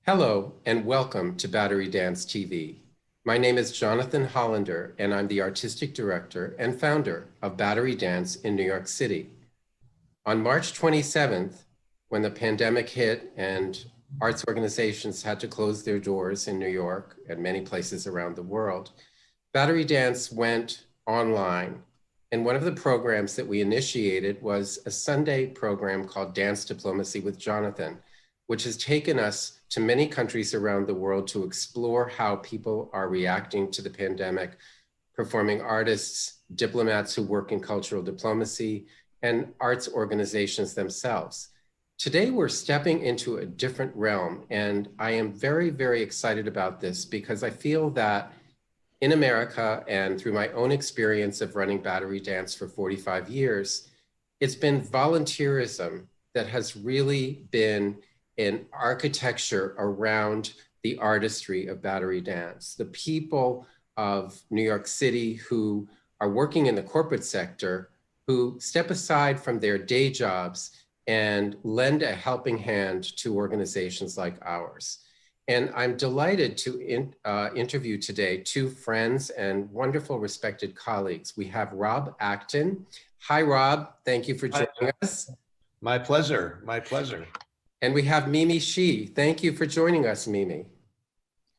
Hello and welcome to Battery Dance TV. My name is Jonathan Hollander and I'm the Artistic Director and founder of Battery Dance in New York City. On March 27th, when the pandemic hit and arts organizations had to close their doors in New York and many places around the world, Battery Dance went online. And one of the programs that we initiated was a Sunday program called Dance Diplomacy with Jonathan, which has taken us to many countries around the world to explore how people are reacting to the pandemic, performing artists, diplomats who work in cultural diplomacy, and arts organizations themselves. Today, we're stepping into a different realm, and I am very, very excited about this because I feel that in America and through my own experience of running Battery Dance for 45 years, it's been volunteerism that has really been an architecture around the artistry of Battery Dance. The people of New York City who are working in the corporate sector, who step aside from their day jobs and lend a helping hand to organizations like ours. And I'm delighted to interview today two friends and wonderful respected colleagues. We have Rob Acton. Hi, Rob. Thank you for joining us. My pleasure. My pleasure. And we have Mimi Shih. Thank you for joining us, Mimi.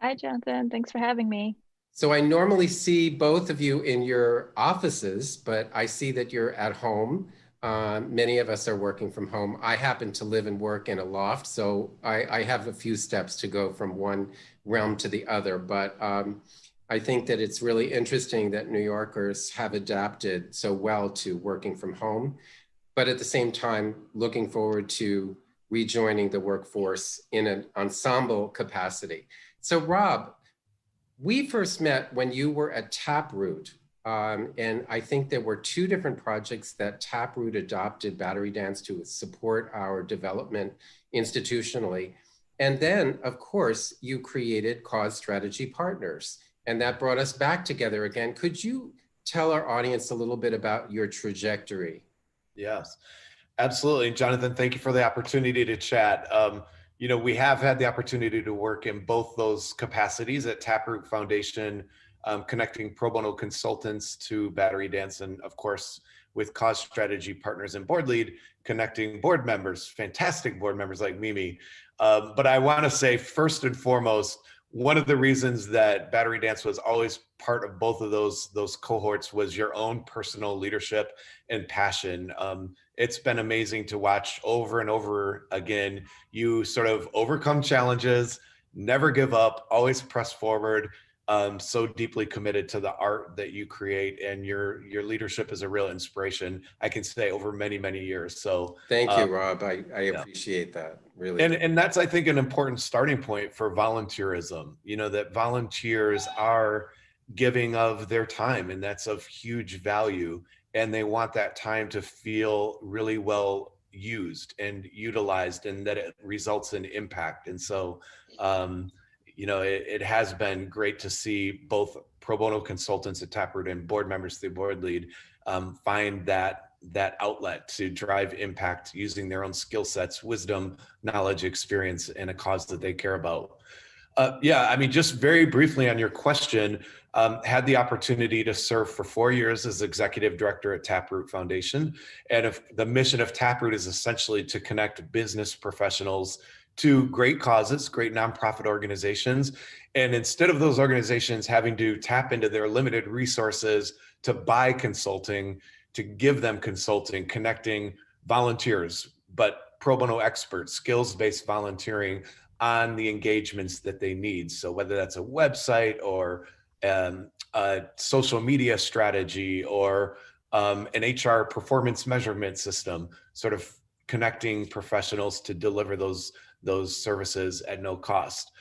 Hi, Jonathan. Thanks for having me. So I normally see both of you in your offices, but I see that you're at home. Many of us are working from home. I happen to live and work in a loft, so I have a few steps to go from one realm to the other. But I think that it's really interesting that New Yorkers have adapted so well to working from home, but at the same time, looking forward to rejoining the workforce in an ensemble capacity. So Rob, we first met when you were at Taproot. And I think there were two different projects that Taproot adopted Battery Dance to support our development institutionally. And then, of course, you created Cause Strategy Partners, and that brought us back together again. Could you tell our audience a little bit about your trajectory? Yes, absolutely. Jonathan, thank you for the opportunity to chat. We have had the opportunity to work in both those capacities at Taproot Foundation, connecting pro bono consultants to Battery Dance, and of course, with Cause Strategy Partners and Board Lead, connecting board members, fantastic board members like Mimi. But I want to say, first and foremost, one of the reasons that Battery Dance was always part of both of those cohorts was your own personal leadership and passion. It's been amazing to watch over and over again. You sort of overcome challenges, never give up, always press forward. So deeply committed to the art that you create, and your leadership is a real inspiration, I can say, over many, many years. So thank you, Rob. I appreciate that, really. And that's, I think, an important starting point for volunteerism, that volunteers are giving of their time, and that's of huge value. And they want that time to feel really well used and utilized, and that it results in impact. And so, it has been great to see both pro bono consultants at Taproot and board members through Board Lead find that outlet to drive impact using their own skill sets, wisdom, knowledge, experience, and a cause that they care about. Just very briefly on your question, had the opportunity to serve for 4 years as executive director at Taproot Foundation. And if the mission of Taproot is essentially to connect business professionals to great causes, great nonprofit organizations. And instead of those organizations having to tap into their limited resources to buy consulting, to give them consulting, connecting volunteers, but pro bono experts, skills-based volunteering on the engagements that they need. So whether that's a website or a social media strategy or an HR performance measurement system, sort of connecting professionals to deliver those services at no cost.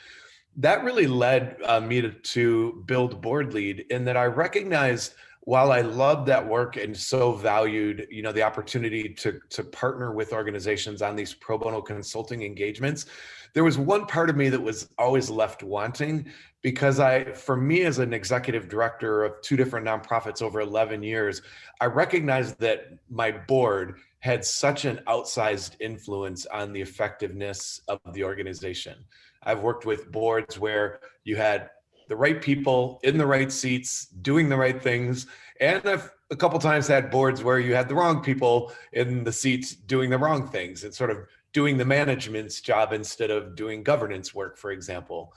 That really led me to build Board Lead, in that I recognized while I love that work and so valued, the opportunity to partner with organizations on these pro bono consulting engagements, there was one part of me that was always left wanting because for me as an executive director of two different nonprofits over 11 years, I recognized that my board had such an outsized influence on the effectiveness of the organization. I've worked with boards where you had the right people in the right seats, doing the right things. And I've a couple times had boards where you had the wrong people in the seats doing the wrong things and sort of doing the management's job instead of doing governance work, for example.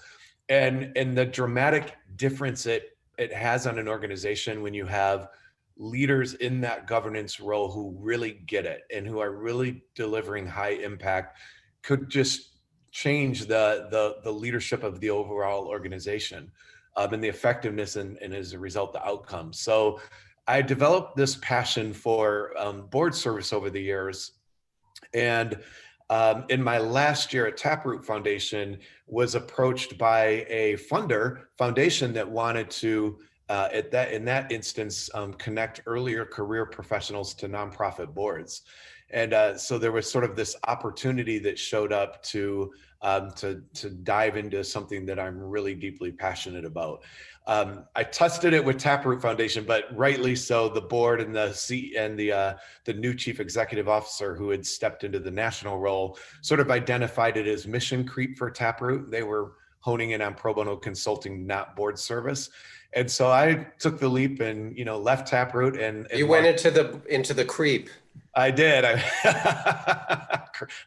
And the dramatic difference it has on an organization when you have leaders in that governance role who really get it and who are really delivering high impact could just change the leadership of the overall organization, and the effectiveness and as a result the outcomes. So I developed this passion for board service over the years, and in my last year at Taproot Foundation was approached by a foundation that wanted to in that instance connect earlier career professionals to nonprofit boards. And so there was sort of this opportunity that showed up to dive into something that I'm really deeply passionate about. I tested it with Taproot Foundation, but rightly so, the board and the new chief executive officer who had stepped into the national role sort of identified it as mission creep for Taproot. They were honing in on pro bono consulting, not board service. And so I took the leap and left Taproot and you went into the creep. I did.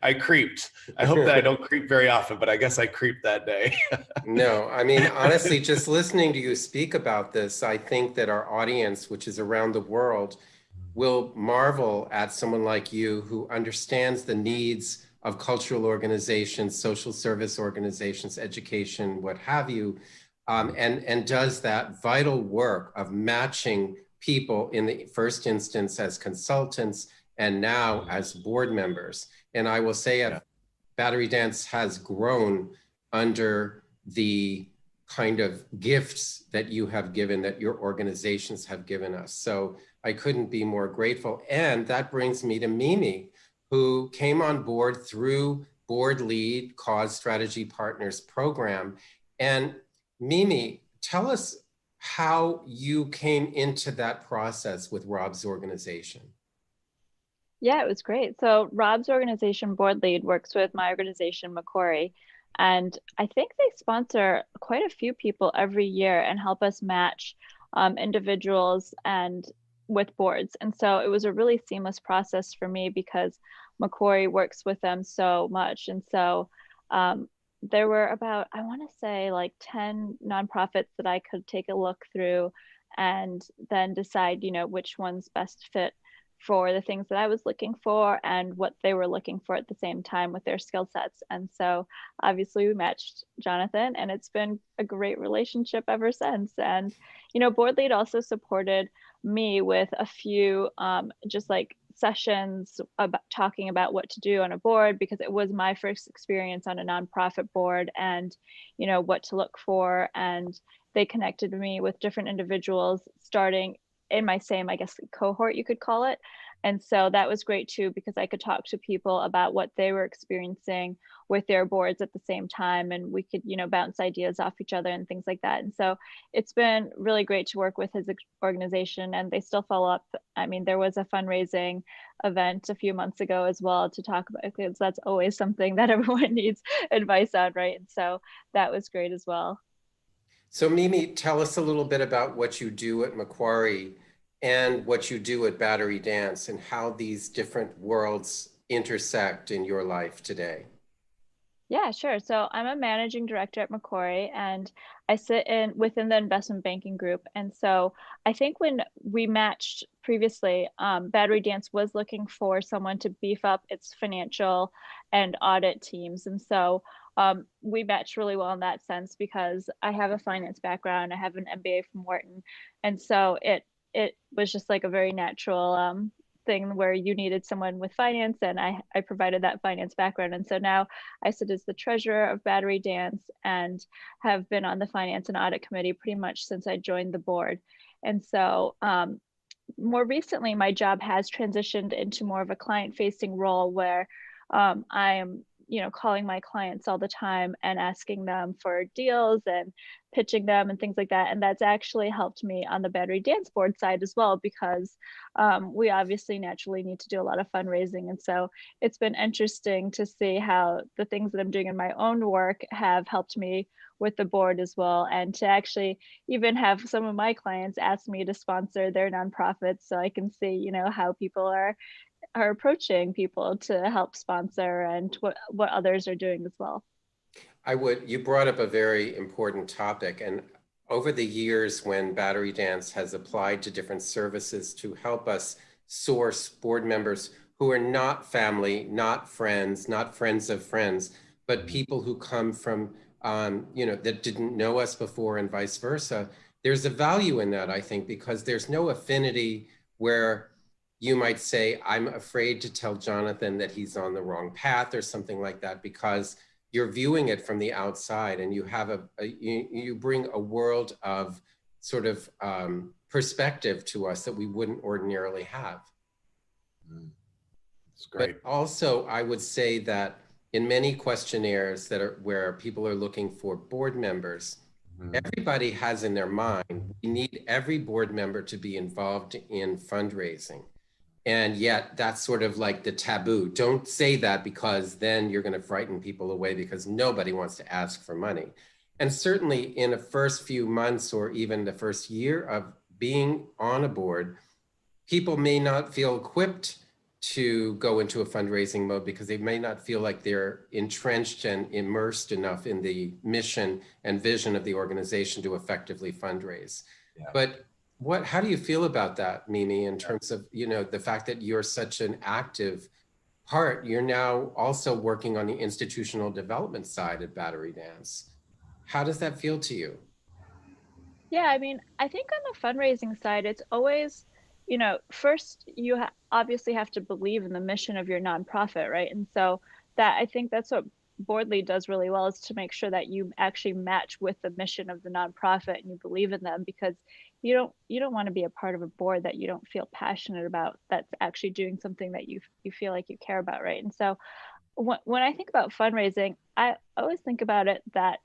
I creeped. I hope that I don't creep very often, but I guess I creeped that day. No, I mean, honestly, just listening to you speak about this, I think that our audience, which is around the world, will marvel at someone like you who understands the needs of cultural organizations, social service organizations, education, what have you, and does that vital work of matching people in the first instance as consultants and now as board members. And I will say Battery Dance has grown under the kind of gifts that you have given, that your organizations have given us. So I couldn't be more grateful. And that brings me to Mimi, who came on board through Board Lead Cause Strategy Partners program. And Mimi, tell us how you came into that process with Rob's organization. Yeah, it was great. So Rob's organization, Board Lead, works with my organization, Macquarie. And I think they sponsor quite a few people every year and help us match individuals and with boards. And so it was a really seamless process for me because Macquarie works with them so much. And so there were about, I want to say like 10 nonprofits that I could take a look through and then decide, which ones best fit for the things that I was looking for and what they were looking for at the same time with their skill sets. And so obviously we matched Jonathan, and it's been a great relationship ever since. And, Board Lead also supported me with a few just like sessions about talking about what to do on a board, because it was my first experience on a nonprofit board and, what to look for. And they connected me with different individuals starting in my same, I guess, cohort, you could call it. And so that was great too, because I could talk to people about what they were experiencing with their boards at the same time. And we could, bounce ideas off each other and things like that. And so it's been really great to work with his organization, and they still follow up. I mean, there was a fundraising event a few months ago as well to talk about, because that's always something that everyone needs advice on, right? And so that was great as well. So Mimi, tell us a little bit about what you do at Macquarie and what you do at Battery Dance and how these different worlds intersect in your life today. Yeah, sure. So I'm a managing director at Macquarie, and I sit within the investment banking group. And so I think when we matched previously, Battery Dance was looking for someone to beef up its financial and audit teams. And so we matched really well in that sense, because I have a finance background, I have an MBA from Wharton, and so it was just like a very natural thing where you needed someone with finance, and I provided that finance background. And so now I sit as the treasurer of Battery Dance and have been on the finance and audit committee pretty much since I joined the board. And so more recently, my job has transitioned into more of a client-facing role where I am, calling my clients all the time and asking them for deals and pitching them and things like that. And that's actually helped me on the Battery Dance Board side as well, because we obviously naturally need to do a lot of fundraising. And so it's been interesting to see how the things that I'm doing in my own work have helped me with the board as well, and to actually even have some of my clients ask me to sponsor their nonprofits so I can see, how people are approaching people to help sponsor and what others are doing as well. You brought up a very important topic, and over the years when Battery Dance has applied to different services to help us source board members who are not family, not friends of friends, but people who come from, that didn't know us before and vice versa, there's a value in that, I think, because there's no affinity where you might say, I'm afraid to tell Jonathan that he's on the wrong path or something like that, because you're viewing it from the outside, and you have you bring a world of sort of perspective to us that we wouldn't ordinarily have. That's great. But also, I would say that in many questionnaires where people are looking for board members, everybody has in their mind, we need every board member to be involved in fundraising. And yet that's sort of like the taboo. Don't say that, because then you're going to frighten people away, because nobody wants to ask for money. And certainly in the first few months or even the first year of being on a board, people may not feel equipped to go into a fundraising mode, because they may not feel like they're entrenched and immersed enough in the mission and vision of the organization to effectively fundraise. Yeah. But how do you feel about that, Mimi, in terms of, the fact that you're such an active part? You're now also working on the institutional development side at Battery Dance. How does that feel to you? Yeah, I mean, I think on the fundraising side, it's always, first you obviously have to believe in the mission of your nonprofit, right? And so I think that's what Board Lead does really well, is to make sure that you actually match with the mission of the nonprofit and you believe in them, because you don't want to be a part of a board that you don't feel passionate about, that's actually doing something that you feel like you care about, right? And so when I think about fundraising, I always think about it that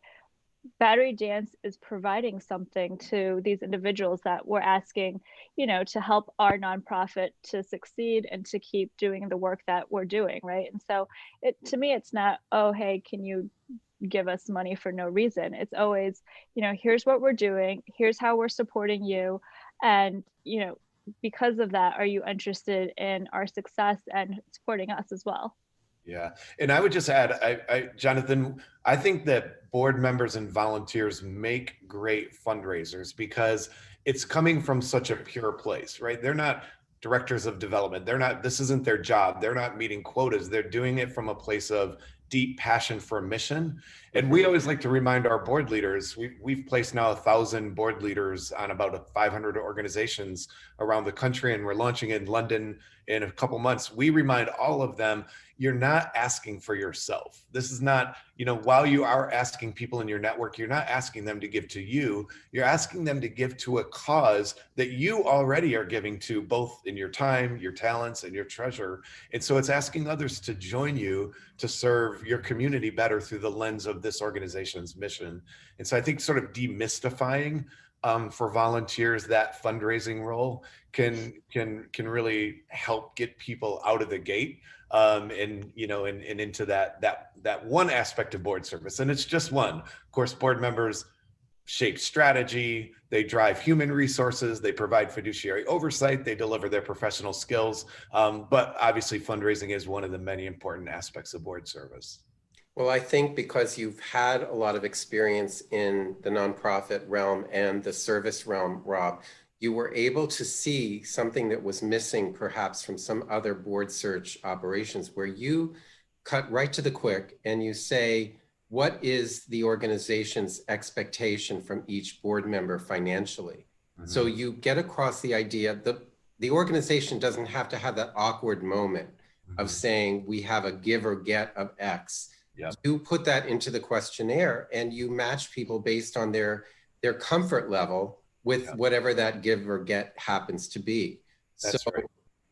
Battery Dance is providing something to these individuals that we're asking, to help our nonprofit to succeed and to keep doing the work that we're doing, right? And so to me, it's not, oh, hey, can you give us money for no reason? It's always, here's what we're doing, here's how we're supporting you, and because of that, are you interested in our success and supporting us as well? Yeah. And I would just add, Jonathan, I think that board members and volunteers make great fundraisers because it's coming from such a pure place, right? They're not directors of development. This isn't their job. They're not meeting quotas. They're doing it from a place of deep passion for a mission. And we always like to remind our board leaders, we've placed now 1,000 board leaders on about 500 organizations around the country, and we're launching in London in a couple months. We remind all of them, you're not asking for yourself. This is not, while you are asking people in your network, you're not asking them to give to you. You're asking them to give to a cause that you already are giving to, both in your time, your talents, and your treasure. And so it's asking others to join you to serve your community better through the lens of this organization's mission. And so I think sort of demystifying for volunteers that fundraising role can really help get people out of the gate and into that one aspect of board service. And it's just one. Of course, board members shape strategy, they drive human resources, they provide fiduciary oversight, they deliver their professional skills. But obviously fundraising is one of the many important aspects of board service. Well, I think because you've had a lot of experience in the nonprofit realm and the service realm, Rob, you were able to see something that was missing perhaps from some other board search operations, where you cut right to the quick and you say, what is the organization's expectation from each board member financially? Mm-hmm. So you get across the idea that the organization doesn't have to have that awkward moment mm-hmm. of saying, we have a give or get of X. Yep. You put that into the questionnaire and you match people based on their comfort level with whatever that give or get happens to be. That's So right.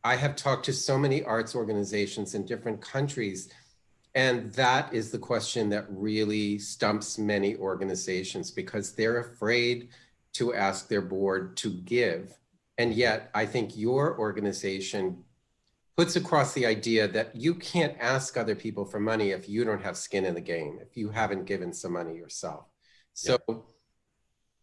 I have talked to so many arts organizations in different countries, and that is the question that really stumps many organizations because they're afraid to ask their board to give. And yet, I think your organization puts across the idea that you can't ask other people for money if you don't have skin in the game, if you haven't given some money yourself. So Yeah.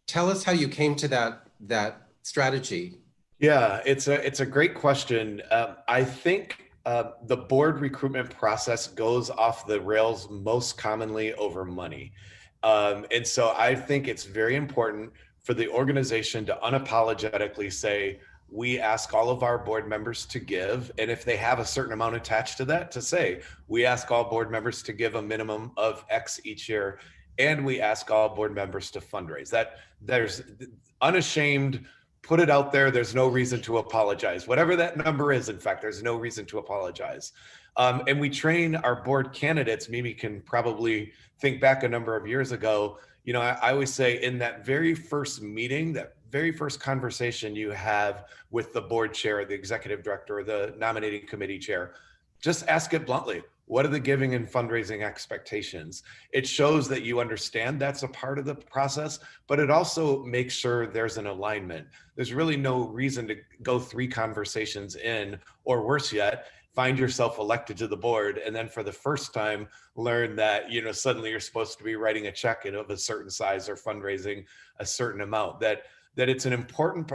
tell us how you came to that strategy. Yeah, it's a great question. I think the board recruitment process goes off the rails most commonly over money, and so I think it's very important for the organization to unapologetically say we ask all of our board members to give, and if they have a certain amount attached to that, to say we ask all board members to give a minimum of X each year, and we ask all board members to fundraise. That there's unashamed, put it out there. There's no reason to apologize. Whatever that number is, in fact, there's no reason to apologize. And we train our board candidates. Mimi can probably think back a number of years ago. You know, I always say in that very first meeting, that very first conversation you have with the board chair, the executive director, or the nominating committee chair, just ask it bluntly. What are the giving and fundraising expectations? It shows that you understand that's a part of the process, but it also makes sure there's an alignment. There's really no reason to go 3 conversations in, or worse yet, find yourself elected to the board and then for the first time learn that, you know, suddenly you're supposed to be writing a check of a certain size or fundraising a certain amount. That it's an important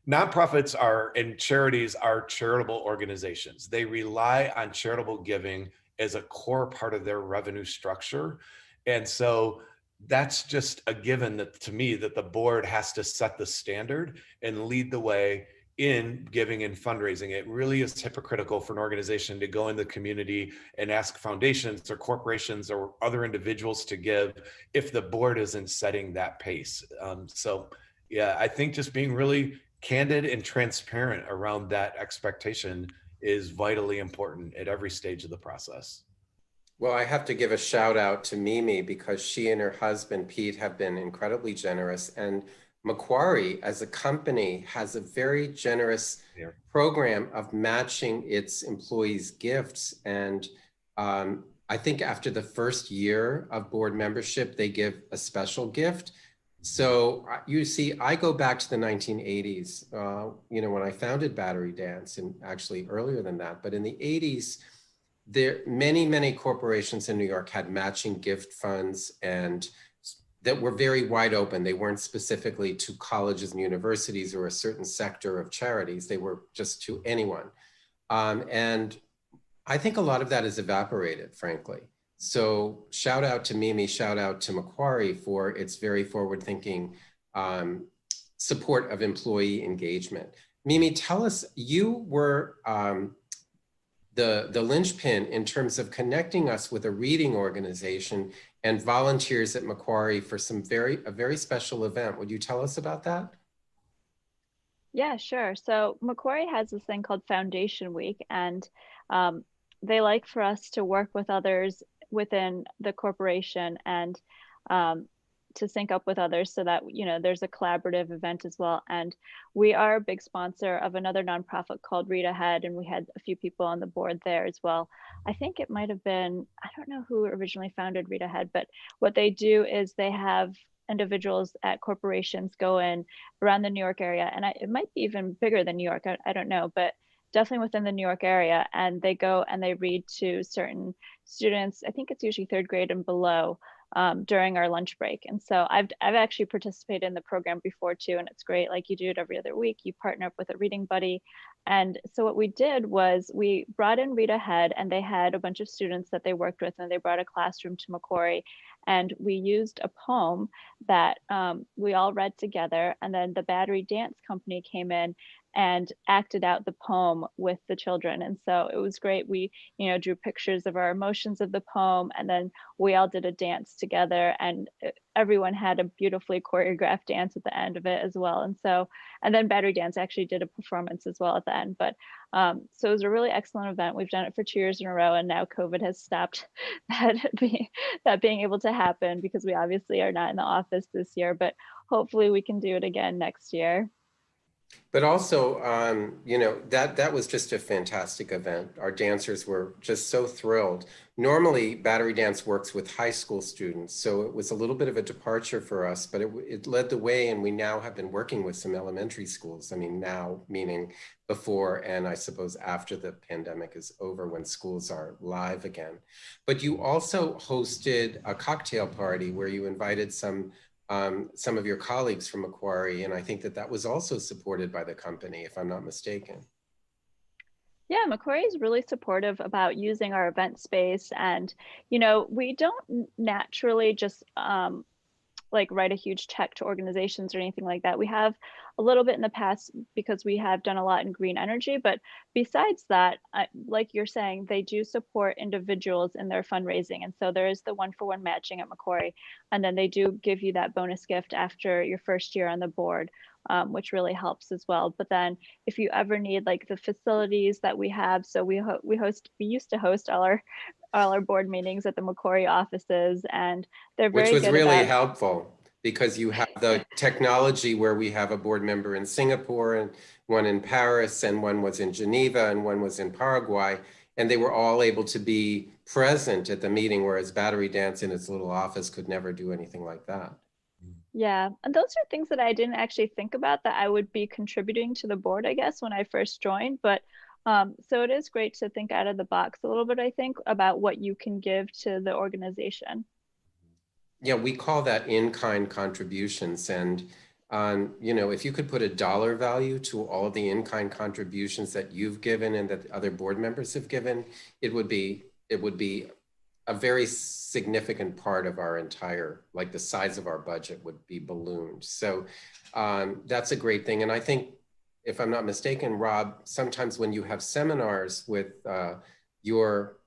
nonprofits are and charities are charitable organizations. They rely on charitable giving as a core part of their revenue structure. And so that's just a given that to me that the board has to set the standard and lead the way in giving and fundraising. It really is hypocritical for an organization to go in the community and ask foundations or corporations or other individuals to give if the board isn't setting that pace. So yeah, I think just being really candid and transparent around that expectation is vitally important at every stage of the process. Well, I have to give a shout out to Mimi because she and her husband, Pete, have been incredibly generous. And Macquarie, as a company, has a very generous program of matching its employees' gifts. And I think after the first year of board membership, they give a special gift. So you see, I go back to the 1980s, you know, when I founded Battery Dance, and actually earlier than that, but in the 80s, there many corporations in New York had matching gift funds and that were very wide open. They weren't specifically to colleges and universities or a certain sector of charities. They were just to anyone. And I think a lot of that has evaporated, frankly. So shout out to Mimi, shout out to Macquarie for its very forward-thinking support of employee engagement. Mimi, tell us, you were the linchpin in terms of connecting us with a reading organization and volunteers at Macquarie for a very special event. Would you tell us about that? Yeah, sure. So Macquarie has this thing called Foundation Week, and they like for us to work with others within the corporation and to sync up with others so that, you know, there's a collaborative event as well. And we are a big sponsor of another nonprofit called Read Ahead, and we had a few people on the board there as well. I think it might have been, I don't know who originally founded Read Ahead, but what they do is they have individuals at corporations go in around the New York area, and it might be even bigger than New York, I don't know, but definitely within the New York area, and they go and they read to certain students. I think it's usually 3rd grade and below during our lunch break. And so I've actually participated in the program before too, and it's great. Like, you do it every other week, you partner up with a reading buddy. And so what we did was we brought in Read Ahead, and they had a bunch of students that they worked with, and they brought a classroom to Macquarie, and we used a poem that we all read together. And then the Battery Dance Company came in and acted out the poem with the children. And so it was great. We, drew pictures of our emotions of the poem, and then we all did a dance together, and everyone had a beautifully choreographed dance at the end of it as well. And then Battery Dance actually did a performance as well at the end. But so it was a really excellent event. We've done it for 2 years in a row, and now COVID has stopped that being able to happen, because we obviously are not in the office this year, but hopefully we can do it again next year. But also, that was just a fantastic event. Our dancers were just so thrilled. Normally, Battery Dance works with high school students, so it was a little bit of a departure for us, but it led the way, and we now have been working with some elementary schools. I mean, now, meaning before, and I suppose after the pandemic is over, when schools are live again. But you also hosted a cocktail party where you invited some of your colleagues from Macquarie, and I think that was also supported by the company, if I'm not mistaken. Yeah, Macquarie is really supportive about using our event space, and we don't naturally just like write a huge check to organizations or anything like that. We have a little bit in the past because we have done a lot in green energy, but besides that, like you're saying, they do support individuals in their fundraising. And so there is the 1-for-1 matching at Macquarie, and then they do give you that bonus gift after your first year on the board, which really helps as well. But then if you ever need like the facilities that we have, so we used to host all our board meetings at the Macquarie offices, and they're very Which was good really about helpful, because you have the technology where we have a board member in Singapore, and one in Paris, and one was in Geneva, and one was in Paraguay, and they were all able to be present at the meeting, whereas Battery Dance in its little office could never do anything like that. Yeah, and those are things that I didn't actually think about that I would be contributing to the board, I guess, when I first joined. But so it is great to think out of the box a little bit, I think, about what you can give to the organization. Yeah, we call that in-kind contributions. And if you could put a dollar value to all of the in-kind contributions that you've given and that other board members have given, it would be a very significant part of our entire, like the size of our budget would be ballooned. So that's a great thing. And I think, if I'm not mistaken, Rob, sometimes when you have seminars with your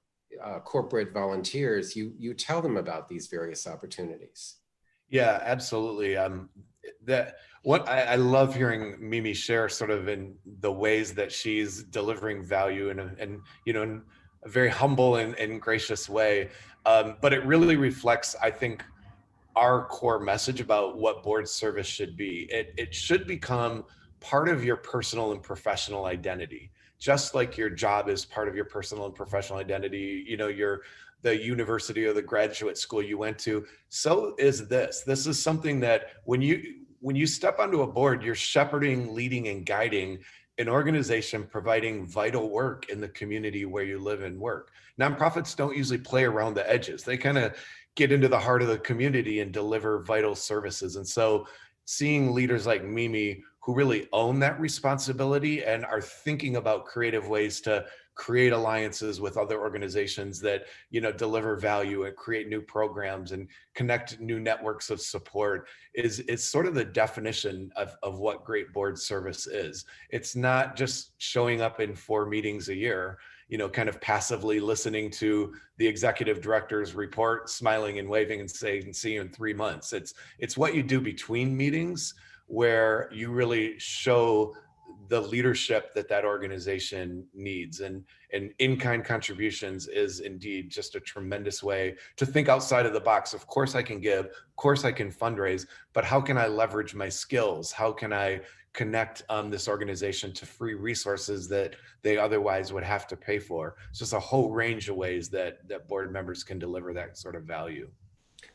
corporate volunteers, you tell them about these various opportunities. Yeah, absolutely. I love hearing Mimi share sort of in the ways that she's delivering value and in a very humble and gracious way. But it really reflects, I think, our core message about what board service should be. It should become part of your personal and professional identity, just like your job is part of your personal and professional identity. The university or the graduate school you went to. So is this. This is something that when you step onto a board, you're shepherding, leading, and guiding an organization providing vital work in the community where you live and work. Nonprofits don't usually play around the edges. They kind of get into the heart of the community and deliver vital services. And so seeing leaders like Mimi who really own that responsibility and are thinking about creative ways to create alliances with other organizations that deliver value and create new programs and connect new networks of support is sort of the definition of what great board service is. It's not just showing up in 4 meetings a year, kind of passively listening to the executive director's report, smiling and waving and saying, see you in 3 months. It's what you do between meetings where you really show the leadership that organization needs. And in-kind contributions is indeed just a tremendous way to think outside of the box. Of course I can give, of course I can fundraise, but how can I leverage my skills? How can I connect this organization to free resources that they otherwise would have to pay for? It's just a whole range of ways that board members can deliver that sort of value.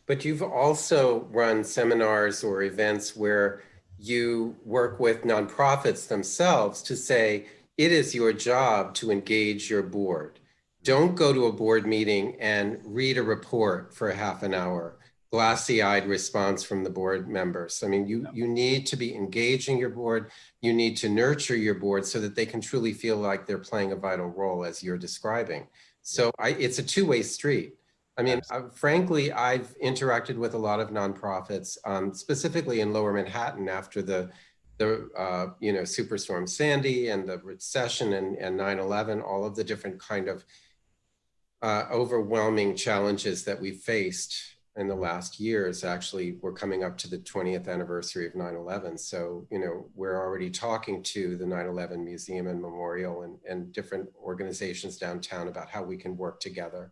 But you've also run seminars or events where you work with nonprofits themselves to say, it is your job to engage your board. Don't go to a board meeting and read a report for a half an hour, glassy-eyed response from the board members. I mean, you need to be engaging your board. You need to nurture your board so that they can truly feel like they're playing a vital role, as you're describing. So it's a two-way street. I mean, frankly, I've interacted with a lot of nonprofits, specifically in Lower Manhattan after the the Superstorm Sandy and the recession and 9/11, all of the different kind of overwhelming challenges that we faced in the last years. Actually, we're coming up to the 20th anniversary of 9/11. So, we're already talking to the 9/11 Museum and Memorial and different organizations downtown about how we can work together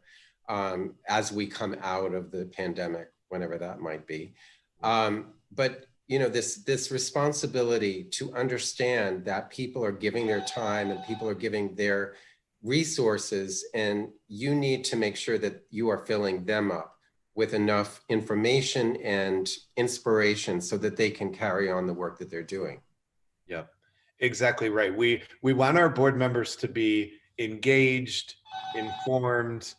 as we come out of the pandemic, whenever that might be. But this responsibility to understand that people are giving their time and people are giving their resources, and you need to make sure that you are filling them up with enough information and inspiration so that they can carry on the work that they're doing. Yep, exactly right. We want our board members to be engaged, informed,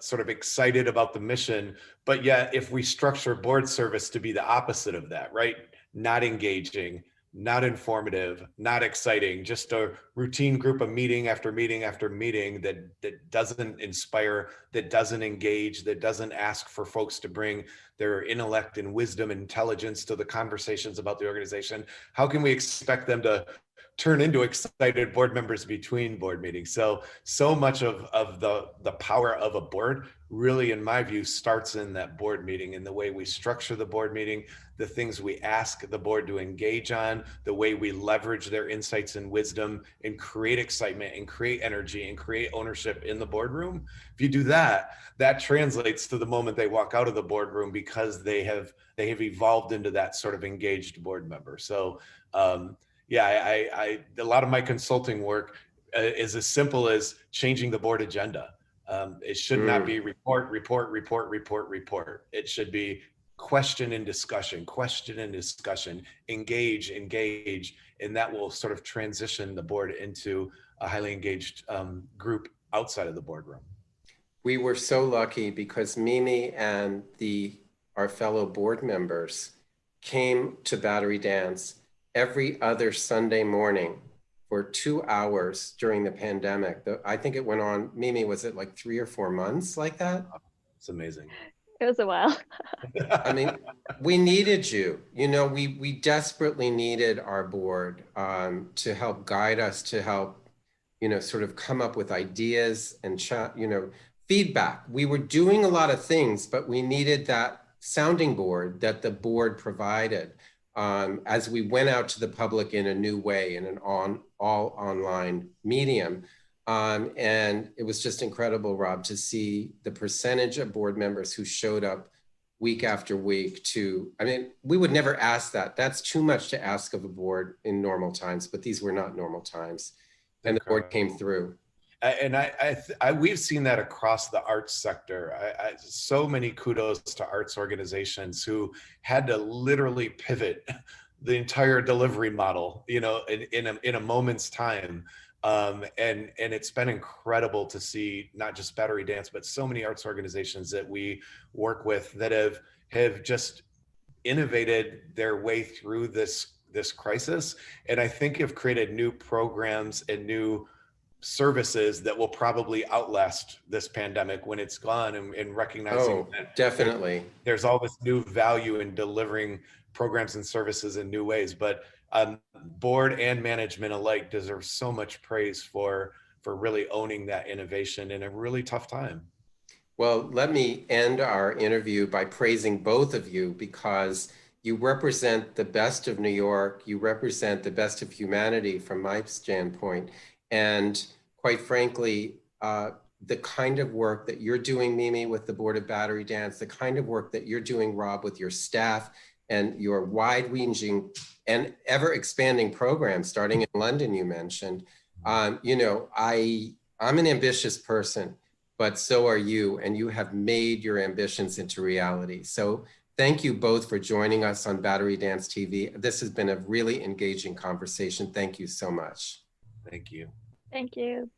sort of excited about the mission. But yet, if we structure board service to be the opposite of that, right? Not engaging, not informative, not exciting, just a routine group of meeting after meeting after meeting that doesn't inspire, that doesn't engage, that doesn't ask for folks to bring their intellect and wisdom and intelligence to the conversations about the organization. How can we expect them to turn into excited board members between board meetings? So much of the power of a board really, in my view, starts in that board meeting, in the way we structure the board meeting, the things we ask the board to engage on, the way we leverage their insights and wisdom and create excitement and create energy and create ownership in the boardroom. If you do that, that translates to the moment they walk out of the boardroom, because they have evolved into that sort of engaged board member. So I a lot of my consulting work is as simple as changing the board agenda. It should not be report. It should be question and discussion, engage, and that will sort of transition the board into a highly engaged group outside of the boardroom. We were so lucky because Mimi and our fellow board members came to Battery Dance every other Sunday morning for 2 hours during the pandemic. I think it went on, Mimi, was it like 3 or 4 months like that? It's amazing. It was a while. I mean, we needed you. We desperately needed our board to help guide us, to help, sort of come up with ideas and feedback. We were doing a lot of things, but we needed that sounding board that the board provided. As we went out to the public in a new way, in an all online medium. And it was just incredible, Rob, to see the percentage of board members who showed up week after week we would never ask that. That's too much to ask of a board in normal times, but these were not normal times. And the board came through. And we've seen that across the arts sector. So many kudos to arts organizations who had to literally pivot the entire delivery model, in a moment's time. And it's been incredible to see not just Battery Dance, but so many arts organizations that we work with that have just innovated their way through this crisis. And I think have created new programs and new services that will probably outlast this pandemic when it's gone, and recognizing that definitely there's all this new value in delivering programs and services in new ways. But board and management alike deserve so much praise for really owning that innovation in a really tough time. Well, let me end our interview by praising both of you, because you represent the best of New York. You represent the best of humanity from my standpoint. And quite frankly, the kind of work that you're doing, Mimi, with the Board of Battery Dance, the kind of work that you're doing, Rob, with your staff and your wide-ranging and ever-expanding program, starting in London, you mentioned. I'm an ambitious person, but so are you, and you have made your ambitions into reality. So thank you both for joining us on Battery Dance TV. This has been a really engaging conversation. Thank you so much. Thank you. Thank you.